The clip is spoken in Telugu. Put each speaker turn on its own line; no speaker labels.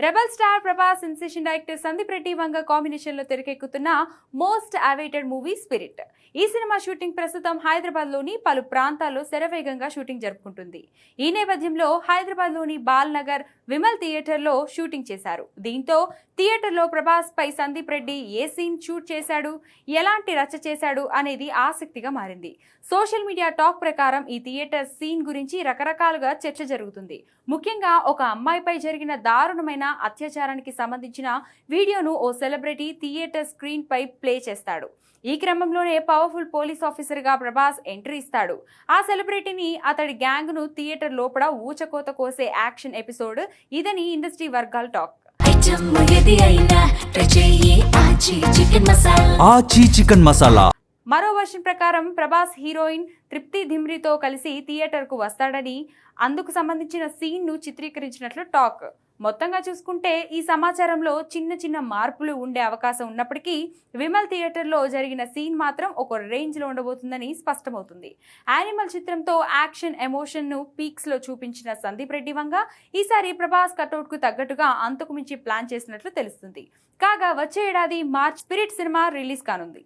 Rebel star Prabhas sensation director Sandeep Reddy Vanga combination లో తెరకెక్కుతున్న మోస్ట్ అవైటెడ్ మూవీ స్పిరిట్. ఈ సినిమా షూటింగ్ ప్రస్తుతం హైదరాబాద్ లోని పలు ప్రాంతాల్లో శరవేగంగా షూటింగ్ జరుపుకుంటుంది. ఈ నేపథ్యంలో హైదరాబాద్ లోని బాల్ నగర్ విమల్ థియేటర్ లో షూటింగ్ చేశారు. దీంతో థియేటర్ లో ప్రభాస్ పై సందీప్ రెడ్డి ఏ సీన్ షూట్ చేశాడు, ఎలాంటి రచ్చ చేశాడు అనేది ఆసక్తిగా మారింది. సోషల్ మీడియా టాక్ ప్రకారం ఈ థియేటర్ సీన్ గురించి రకరకాలుగా చర్చ జరుగుతుంది. ముఖ్యంగా ఒక అమ్మాయిపై జరిగిన దారుణమైన అత్యాచారానికి సంబంధించిన వీడియోను ఓ సెలబ్రిటీ థియేటర్ స్క్రీన్ పై ప్లే చేస్తాడు. ఈ క్రమంలోనే పవర్ఫుల్ పోలీస్ ఆఫీసర్ గా ప్రభాస్ ఎంట్రీ ఇస్తాడు. ఆ సెలబ్రిటీని, అతడి గ్యాంగ్ ను థియేటర్ లోపల ఊచకోత కోసే యాక్షన్ ఎపిసోడ్ ఇదని ఇండస్ట్రీ వర్గాల టాక్.
చికెన్ మసాలా.
మరో వర్షన్ ప్రకారం ప్రభాస్ హీరోయిన్ తృప్తి ధిమ్రితో కలిసి థియేటర్ కు వస్తాడని, అందుకు సంబంధించిన సీన్ ను చిత్రీకరించినట్లు టాక్. మొత్తంగా చూసుకుంటే ఈ సమాచారంలో చిన్న చిన్న మార్పులు ఉండే అవకాశం ఉన్నప్పటికీ విమల్ థియేటర్లో జరిగిన సీన్ మాత్రం ఒక రేంజ్ లో ఉండబోతుందని స్పష్టమవుతుంది. యానిమల్ చిత్రంతో యాక్షన్ ఎమోషన్ ను పీక్స్ లో చూపించిన సందీప్ రెడ్డి వంగ ఈసారి ప్రభాస్ కటౌట్ కు తగ్గట్టుగా అంతకు మించి ప్లాన్ చేసినట్లు తెలుస్తుంది. కాగా వచ్చే ఏడాది మార్చ్ స్పిరిట్ సినిమా రిలీజ్ కానుంది.